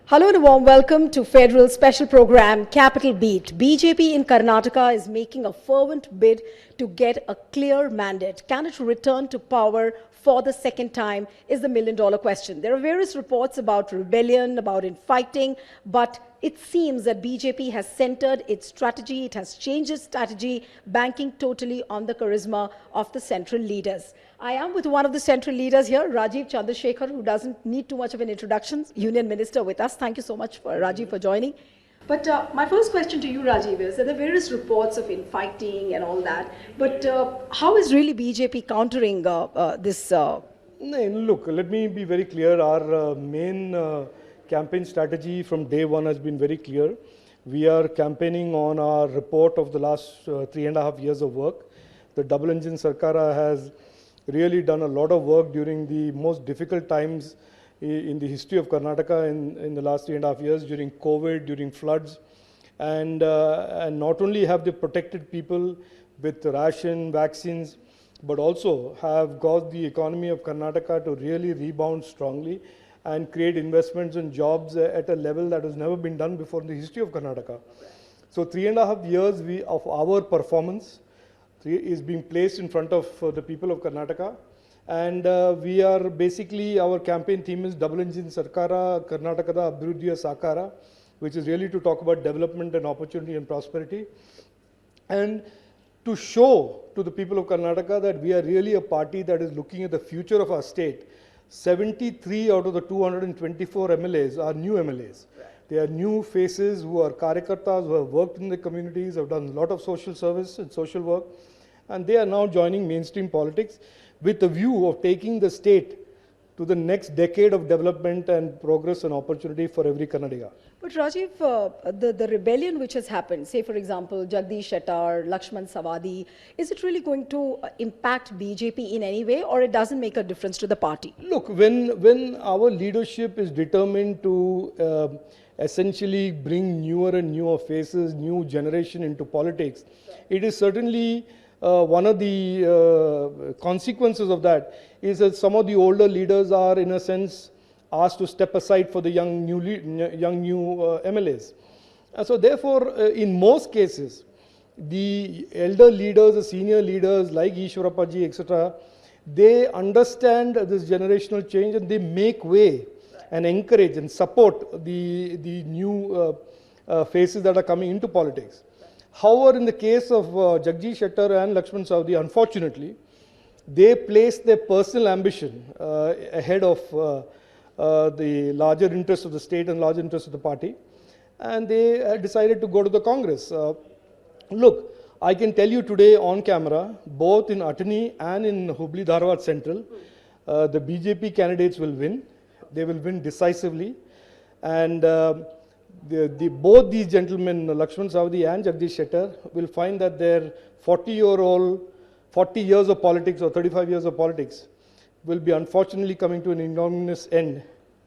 Hello and a warm welcome to Federal Special Program Capital Beat. BJP in Karnataka is making a fervent bid to get a clear mandate. Can it return to power for the second time is the million-dollar question. There are various reports about rebellion, about infighting, but it seems that BJP has centered its strategy, it has changed its strategy, banking totally on the charisma of the central leaders. I am with one of the central leaders here, Rajeev Chandrasekhar, who doesn't need too much of an introduction, Union Minister with us. Thank you so much, Rajeev, for joining. But my first question to you, Rajeev, is that there are various reports of infighting and all that, but how is really BJP countering this? Look, let me be very clear. Our main campaign strategy from day one has been very clear. We are campaigning on our report of the last 3.5 years of work. The double engine sarkar has really done a lot of work during the most difficult times in the history of Karnataka in the last 3.5 years, during COVID, during floods. And not only have they protected people with ration, vaccines, but also have caused the economy of Karnataka to really rebound strongly and create investments and jobs at a level that has never been done before in the history of Karnataka. So 3.5 years of our performance is being placed in front of the people of Karnataka. And we are basically, our campaign theme is Double Engine Sarkara, Karnatakada Abhiruddhiya Sakara, which is really to talk about development and opportunity and prosperity. And to show to the people of Karnataka that we are really a party that is looking at the future of our state. 73 out of the 224 MLAs are new MLAs. They are new faces who are karyakartas, who have worked in the communities, have done a lot of social service and social work. And they are now joining mainstream politics with a view of taking the state to the next decade of development and progress and opportunity for every Kannadiga. But Rajeev, the rebellion which has happened, say for example, Jagadish, Shettar, Laxman, Savadi, is it really going to impact BJP in any way, or it doesn't make a difference to the party? Look, when our leadership is determined to essentially bring newer and newer faces, new generation into politics, it is certainly one of the consequences of that is that some of the older leaders are, in a sense, asked to step aside for the young new MLAs. And so therefore, in most cases, the elder leaders, the senior leaders like Yediyurappa ji, etc., they understand this generational change and they make way and encourage and support the new faces that are coming into politics. However, in the case of Jagadish Shettar and Laxman Savadi, unfortunately, they placed their personal ambition ahead of the larger interests of the state and larger interests of the party, and they decided to go to the Congress. Look, I can tell you today on camera, both in Atani and in Hubli Dharwad Central, the BJP candidates will win. They will win decisively, and both these gentlemen, Laxman Savadi and Jagadish Shettar, will find that their 40 years of politics or 35 years of politics will be unfortunately coming to an ignominious end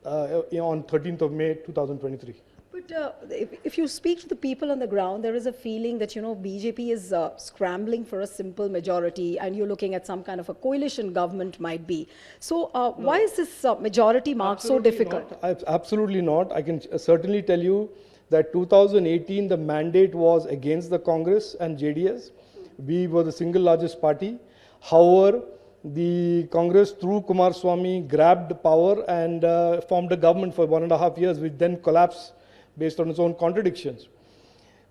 on 13th of May 2023. But if you speak to the people on the ground, there is a feeling that, BJP is scrambling for a simple majority and you're looking at some kind of a coalition government might be. So why is this majority mark so difficult? Absolutely not. I can certainly tell you that 2018, the mandate was against the Congress and JDS. We were the single largest party. However, the Congress through Kumaraswamy grabbed power and formed a government for 1.5 years, which then collapsed based on its own contradictions.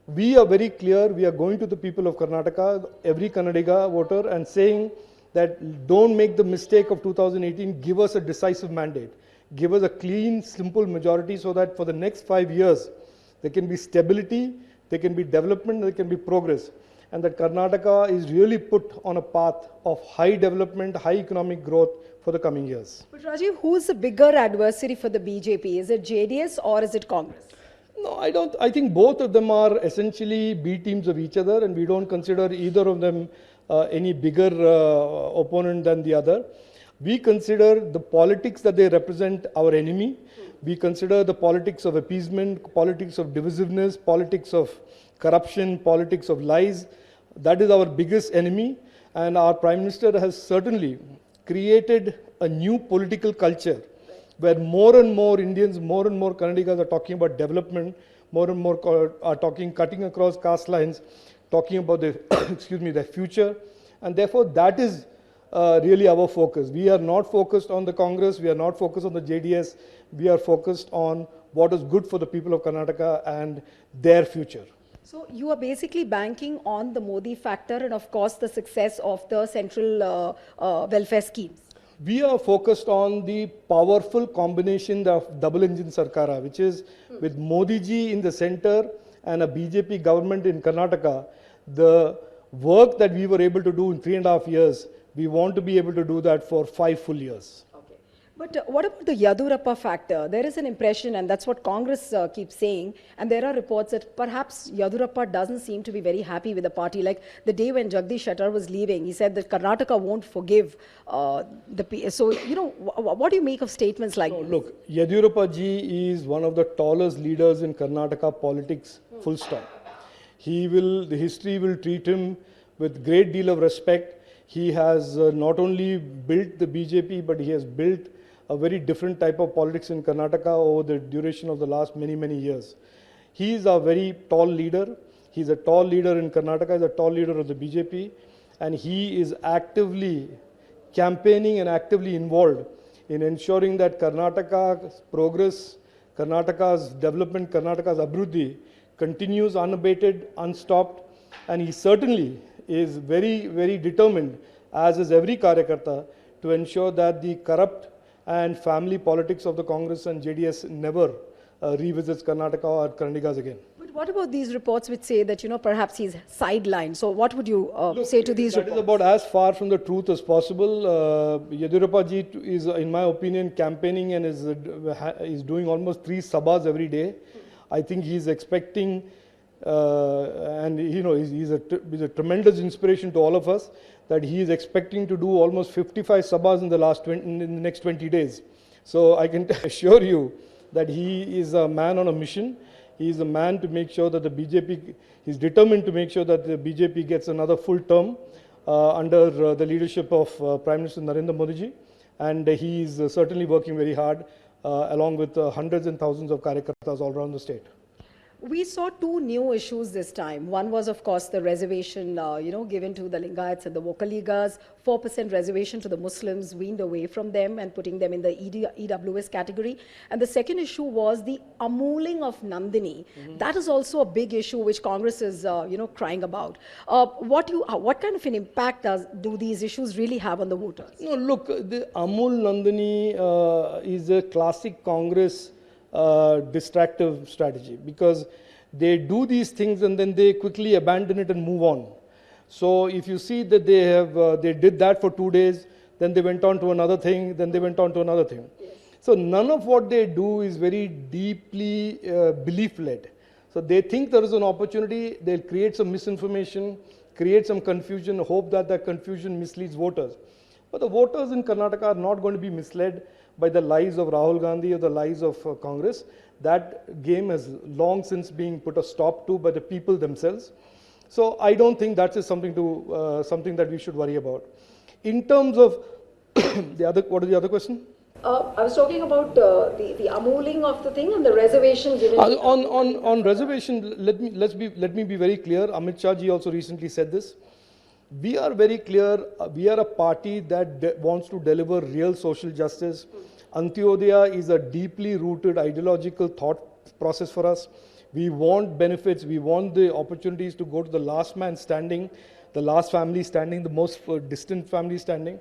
We are very clear, we are going to the people of Karnataka, every Kannadiga voter, and saying that don't make the mistake of 2018, give us a decisive mandate. Give us a clean, simple majority so that for the next 5 years, there can be stability, there can be development, there can be progress. And that Karnataka is really put on a path of high development, high economic growth for the coming years. But Rajeev, who is the bigger adversary for the BJP? Is it JDS or is it Congress? No, I don't. I think both of them are essentially B teams of each other, and we don't consider either of them any bigger opponent than the other. We consider the politics that they represent our enemy. We consider the politics of appeasement, politics of divisiveness, politics of corruption, politics of lies. That is our biggest enemy, and our Prime Minister has certainly created a new political culture where more and more Indians, more and more Kannadigas are talking about development, more and more are talking, cutting across caste lines, talking about their, excuse me, their future. And therefore, that is really our focus. We are not focused on the Congress, we are not focused on the JDS, we are focused on what is good for the people of Karnataka and their future. So you are basically banking on the Modi factor and of course the success of the central welfare schemes. We are focused on the powerful combination of double engine sarkar, which is with Modi ji in the center and a BJP government in Karnataka. The work that we were able to do in 3.5 years, we want to be able to do that for 5 full years. But what about the Yediyurappa factor? There is an impression, and that's what Congress keeps saying, and there are reports that perhaps Yediyurappa doesn't seem to be very happy with the party. Like the day when Jagadish Shettar was leaving, he said that Karnataka won't forgive So, what do you make of statements like this? Look, Yediyurappa ji is one of the tallest leaders in Karnataka politics, full stop. The history will treat him with great deal of respect. He has not only built the BJP, but he has built a very different type of politics in Karnataka over the duration of the last many years. He is a very tall leader. He's a tall leader in Karnataka, he's a tall leader of the BJP, and he is actively campaigning and actively involved in ensuring that Karnataka's progress, Karnataka's development, Karnataka's abruddhi continues unabated, unstopped, and he certainly is very determined, as is every Karyakarta, to ensure that the corrupt and family politics of the Congress and JDS never revisits Karnataka or Kannadigas again. But what about these reports which say that, perhaps he's sidelined? So what would you say to these reports? That is about as far from the truth as possible. Yediyurappa ji is, in my opinion, campaigning and is doing almost 3 sabhas every day. I think he's expecting, and he's a tremendous inspiration to all of us, that he is expecting to do almost 55 sabhas in the next 20 days. So I can assure you that he is a man on a mission. He is a man to make sure that the BJP, he's determined to make sure that the BJP gets another full term under the leadership of Prime Minister Narendra Modi ji. And he is certainly working very hard along with hundreds and thousands of Karyakartas all around the state. We saw 2 new issues this time. One was, of course, the reservation, given to the Lingayats and the Vokaligas, 4% reservation to the Muslims, weaned away from them and putting them in the EWS category. And the second issue was the amooling of Nandini. That is also a big issue which Congress is, crying about. What kind of an impact do these issues really have on the voters? No, look, the Amul Nandini is a classic Congress distractive strategy, because they do these things and then they quickly abandon it and move on. So if you see that they did that for 2 days, then they went on to another thing, then they went on to another thing. Yes. So none of what they do is very deeply belief-led. So they think there is an opportunity, they'll create some misinformation, create some confusion, hope that that confusion misleads voters. But the voters in Karnataka are not going to be misled by the lies of Rahul Gandhi or the lies of Congress. That game has long since been put a stop to by the people themselves. So I don't think that is something that we should worry about. In terms of what is the other question? I was talking about the amooling of the thing and the reservation given. On reservation, let me be very clear. Amit Shah ji also recently said this. We are very clear, we are a party that wants to deliver real social justice. Antyodaya is a deeply rooted ideological thought process for us. We want benefits, we want the opportunities to go to the last man standing, the last family standing, the most distant family standing.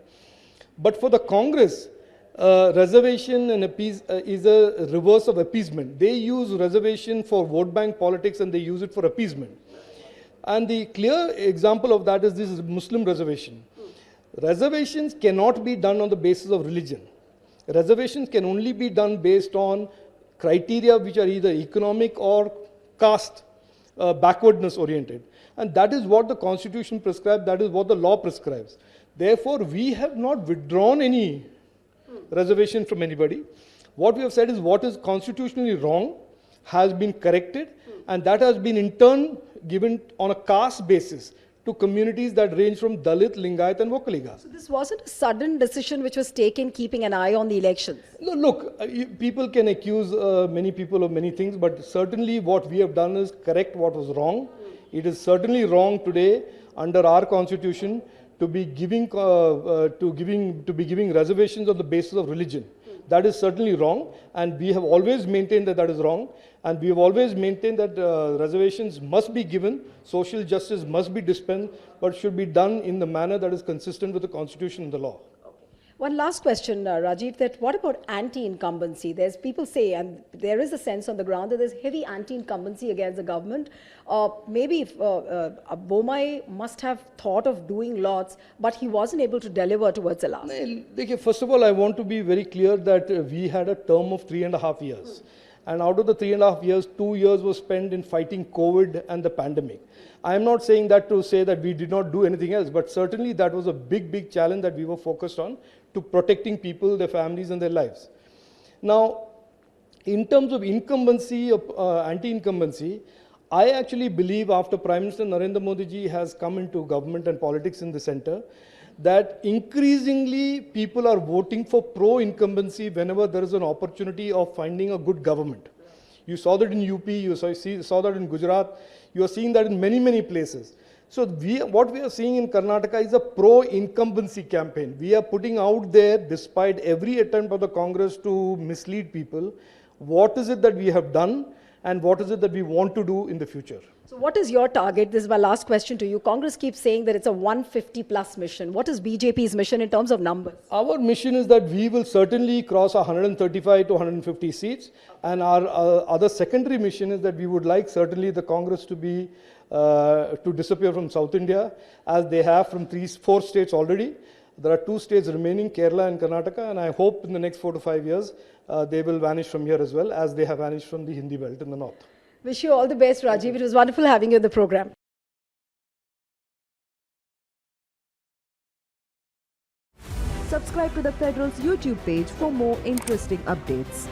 But for the Congress, reservation and is a reverse of appeasement. They use reservation for vote bank politics and they use it for appeasement. And the clear example of that is this Muslim reservation. Reservations cannot be done on the basis of religion. Reservations can only be done based on criteria which are either economic or caste backwardness oriented. And that is what the constitution prescribes, that is what the law prescribes. Therefore, we have not withdrawn any reservation from anybody. What we have said is what is constitutionally wrong has been corrected, and that has been in turn given on a caste basis to communities that range from Dalit, Lingayat and Vokaliga. So this wasn't a sudden decision which was taken keeping an eye on the elections. No, look, people can accuse many people of many things, but certainly what we have done is correct what was wrong. It is certainly wrong today under our constitution to be giving reservations on the basis of religion. That is certainly wrong, and we have always maintained that that is wrong, and we have always maintained that reservations must be given, social justice must be dispensed, but should be done in the manner that is consistent with the constitution and the law. One last question, Rajeev, that what about anti-incumbency? There's people say, and there is a sense on the ground that there's heavy anti-incumbency against the government. Maybe Bomai must have thought of doing lots, but he wasn't able to deliver towards the last. First of all, I want to be very clear that we had a term of 3.5 years. And out of the 3.5 years, 2 years was spent in fighting COVID and the pandemic. I am not saying that to say that we did not do anything else, but certainly that was a big, big challenge that we were focused on to protecting people, their families and their lives. Now, in terms of incumbency, anti-incumbency, I actually believe after Prime Minister Narendra Modi ji has come into government and politics in the center, that increasingly people are voting for pro-incumbency whenever there is an opportunity of finding a good government. You saw that in UP, you saw that in Gujarat, you are seeing that in many, many places. So what we are seeing in Karnataka is a pro-incumbency campaign. We are putting out there, despite every attempt of the Congress to mislead people, what is it that we have done and what is it that we want to do in the future. So what is your target? This is my last question to you. Congress keeps saying that it's a 150 plus mission. What is BJP's mission in terms of numbers? Our mission is that we will certainly cross 135 to 150 seats. And our other secondary mission is that we would like certainly the Congress to be to disappear from South India, as they have from 4 states already. There are 2 states remaining, Kerala and Karnataka, and I hope in the next 4 to 5 years they will vanish from here as well, as they have vanished from the Hindi belt in the north. Wish you all the best, Rajeev. It was wonderful having you in the program. Subscribe to the Federal's YouTube page for more interesting updates.